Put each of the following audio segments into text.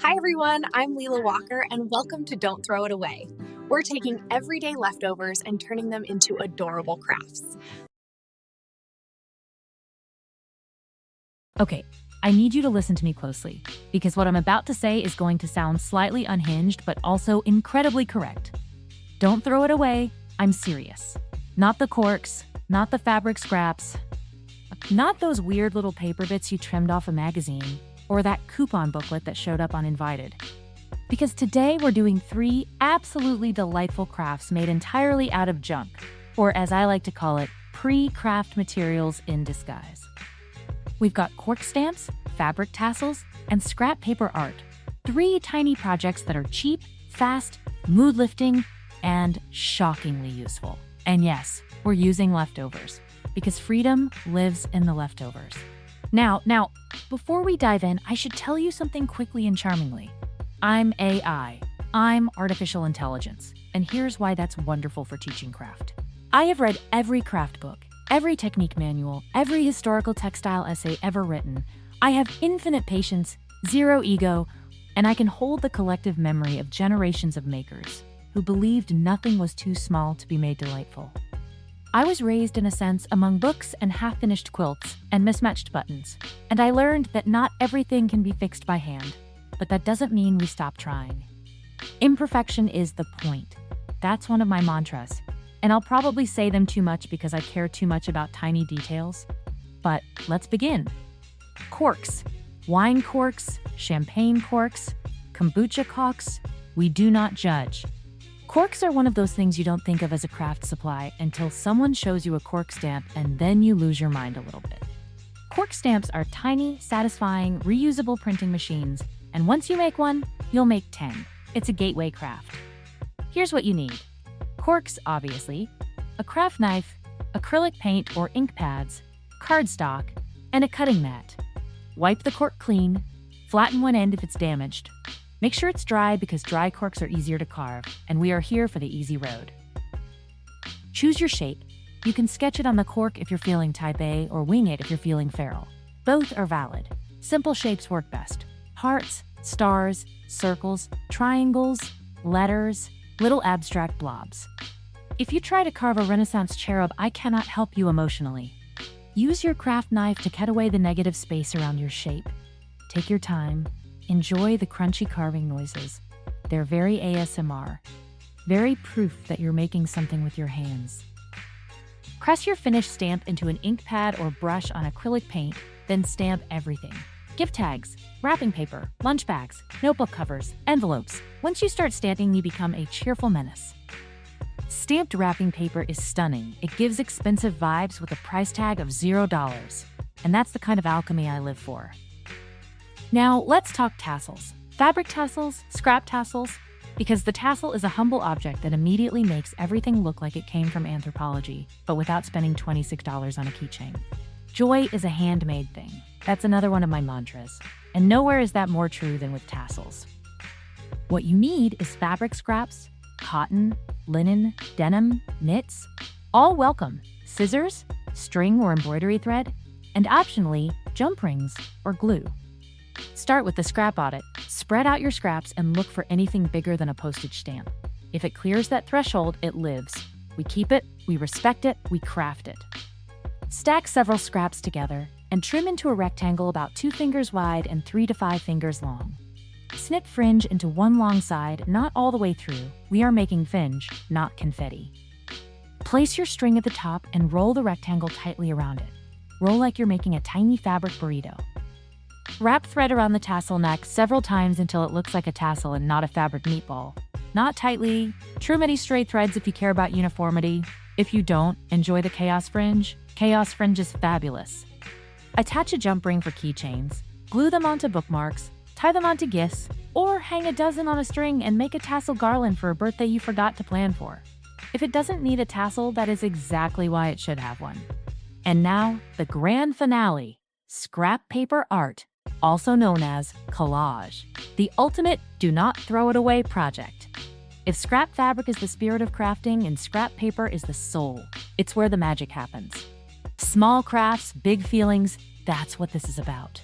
Hi everyone, I'm Lila Walker and welcome to Don't Throw It Away. We're taking everyday leftovers and turning them into adorable crafts. Okay, I need you to listen to me closely, because what I'm about to say is going to sound slightly unhinged, but also incredibly correct. Don't throw it away, I'm serious. Not the corks, not the fabric scraps, not those weird little paper bits you trimmed off a magazine, or that coupon booklet that showed up uninvited. Because today we're doing 3 absolutely delightful crafts made entirely out of junk, or as I like to call it, pre-craft materials in disguise. We've got cork stamps, fabric tassels, and scrap paper art. 3 tiny projects that are cheap, fast, mood-lifting, and shockingly useful. And yes, we're using leftovers, because freedom lives in the leftovers. Now, before we dive in, I should tell you something quickly and charmingly. I'm AI. I'm artificial intelligence. And here's why that's wonderful for teaching craft. I have read every craft book, every technique manual, every historical textile essay ever written. I have infinite patience, zero ego, and I can hold the collective memory of generations of makers who believed nothing was too small to be made delightful. I was raised, in a sense, among books and half-finished quilts and mismatched buttons, and I learned that not everything can be fixed by hand, but that doesn't mean we stop trying. Imperfection is the point. That's one of my mantras, and I'll probably say them too much because I care too much about tiny details. But let's begin. Corks. Wine corks, champagne corks, kombucha corks. We do not judge. Corks are one of those things you don't think of as a craft supply until someone shows you a cork stamp, and then you lose your mind a little bit. Cork stamps are tiny, satisfying, reusable printing machines, and once you make one, you'll make 10. It's a gateway craft. Here's what you need. Corks, obviously, a craft knife, acrylic paint or ink pads, cardstock, and a cutting mat. Wipe the cork clean, flatten one end if it's damaged. Make sure it's dry because dry corks are easier to carve, and we are here for the easy road. Choose your shape. You can sketch it on the cork if you're feeling type A, or wing it if you're feeling feral. Both are valid. Simple shapes work best. Hearts, stars, circles, triangles, letters, little abstract blobs. If you try to carve a Renaissance cherub, I cannot help you emotionally. Use your craft knife to cut away the negative space around your shape. Take your time. Enjoy the crunchy carving noises. They're very ASMR, very proof that you're making something with your hands. Press your finished stamp into an ink pad or brush on acrylic paint, then stamp everything. Gift tags, wrapping paper, lunch bags, notebook covers, envelopes. Once you start stamping, you become a cheerful menace. Stamped wrapping paper is stunning. It gives expensive vibes with a price tag of $0. And that's the kind of alchemy I live for. Now, let's talk tassels. Fabric tassels, scrap tassels, because the tassel is a humble object that immediately makes everything look like it came from anthropology, but without spending $26 on a keychain. Joy is a handmade thing. That's another one of my mantras, and nowhere is that more true than with tassels. What you need is fabric scraps, cotton, linen, denim, knits, all welcome, scissors, string or embroidery thread, and optionally, jump rings or glue. Start with the scrap audit. Spread out your scraps and look for anything bigger than a postage stamp. If it clears that threshold, it lives. We keep it, we respect it, we craft it. Stack several scraps together and trim into a rectangle about 2 fingers wide and 3 to 5 fingers long. Snip fringe into one long side, not all the way through. We are making fringe, not confetti. Place your string at the top and roll the rectangle tightly around it. Roll like you're making a tiny fabric burrito. Wrap thread around the tassel neck several times until it looks like a tassel and not a fabric meatball. Not tightly. Trim any stray threads if you care about uniformity. If you don't, enjoy the chaos fringe. Chaos fringe is fabulous. Attach a jump ring for keychains. Glue them onto bookmarks. Tie them onto gifts. Or hang a dozen on a string and make a tassel garland for a birthday you forgot to plan for. If it doesn't need a tassel, that is exactly why it should have one. And now, the grand finale. Scrap paper art. Also known as collage, the ultimate do not throw it away project. If scrap fabric is the spirit of crafting and scrap paper is the soul, it's where the magic happens. Small crafts, big feelings, that's what this is about.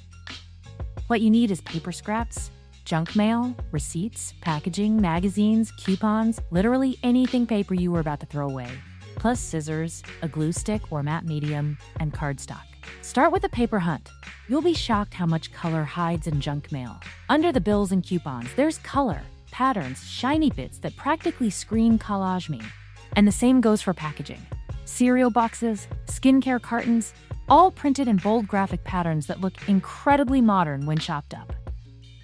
What you need is paper scraps, junk mail, receipts, packaging, magazines, coupons, literally anything paper you were about to throw away, plus scissors, a glue stick or matte medium, and cardstock. Start with a paper hunt. You'll be shocked how much color hides in junk mail. Under the bills and coupons, there's color, patterns, shiny bits that practically scream collage me. And the same goes for packaging. Cereal boxes, skincare cartons, all printed in bold graphic patterns that look incredibly modern when chopped up.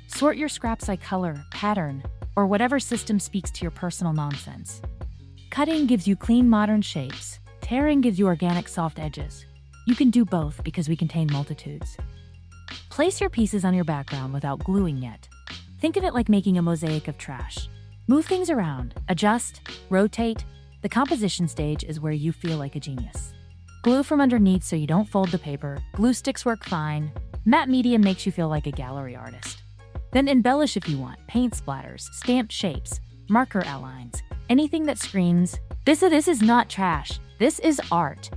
Sort your scraps by color, pattern, or whatever system speaks to your personal nonsense. Cutting gives you clean modern shapes. Tearing gives you organic soft edges. You can do both because we contain multitudes. Place your pieces on your background without gluing yet. Think of it like making a mosaic of trash. Move things around, adjust, rotate. The composition stage is where you feel like a genius. Glue from underneath so you don't fold the paper. Glue sticks work fine. Matte medium makes you feel like a gallery artist. Then embellish if you want. Paint splatters, stamped shapes, marker outlines, anything that screams, this is not trash, this is art.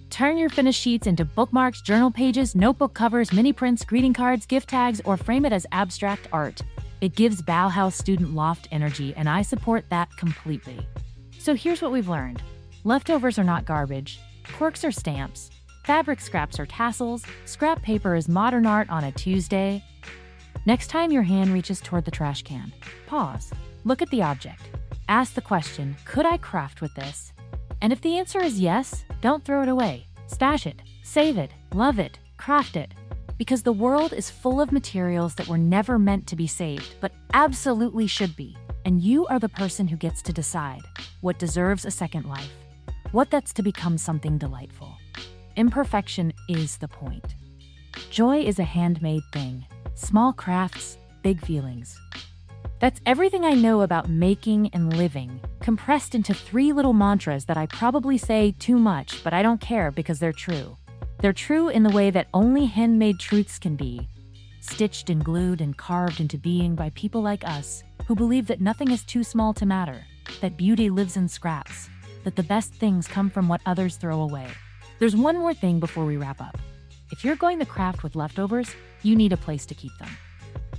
Turn your finished sheets into bookmarks, journal pages, notebook covers, mini prints, greeting cards, gift tags, or frame it as abstract art. It gives Bauhaus student loft energy, and I support that completely. So here's what we've learned. Leftovers are not garbage. Corks are stamps. Fabric scraps are tassels. Scrap paper is modern art on a Tuesday. Next time your hand reaches toward the trash can, pause. Look at the object. Ask the question, could I craft with this? And if the answer is yes, don't throw it away. Stash it, save it, love it, craft it. Because the world is full of materials that were never meant to be saved, but absolutely should be. And you are the person who gets to decide what deserves a second life, what that's to become something delightful. Imperfection is the point. Joy is a handmade thing. Small crafts, big feelings. That's everything I know about making and living, compressed into 3 little mantras that I probably say too much, but I don't care because they're true. They're true in the way that only handmade truths can be, stitched and glued and carved into being by people like us who believe that nothing is too small to matter, that beauty lives in scraps, that the best things come from what others throw away. There's one more thing before we wrap up. If you're going to craft with leftovers, you need a place to keep them.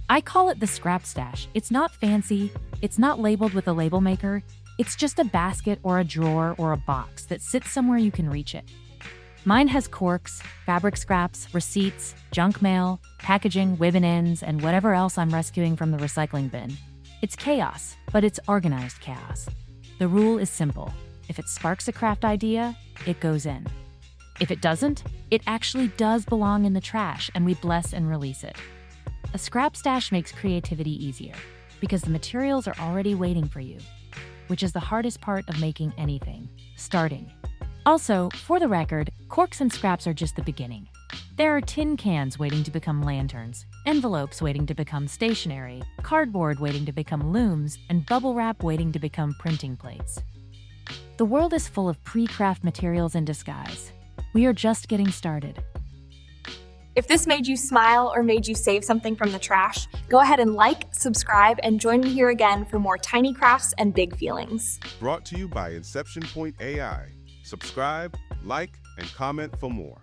I call it the scrap stash. It's not fancy, it's not labeled with a label maker, it's just a basket or a drawer or a box that sits somewhere you can reach it. Mine has corks, fabric scraps, receipts, junk mail, packaging, ribbon ends, and whatever else I'm rescuing from the recycling bin. It's chaos, but it's organized chaos. The rule is simple. If it sparks a craft idea, it goes in. If it doesn't, it actually does belong in the trash and we bless and release it. A scrap stash makes creativity easier because the materials are already waiting for you, which is the hardest part of making anything, starting. Also, for the record, corks and scraps are just the beginning. There are tin cans waiting to become lanterns, envelopes waiting to become stationery, cardboard waiting to become looms, and bubble wrap waiting to become printing plates. The world is full of pre-craft materials in disguise. We are just getting started. If this made you smile or made you save something from the trash, go ahead and like, subscribe, and join me here again for more tiny crafts and big feelings. Brought to you by Inception Point AI. Subscribe, like, and comment for more.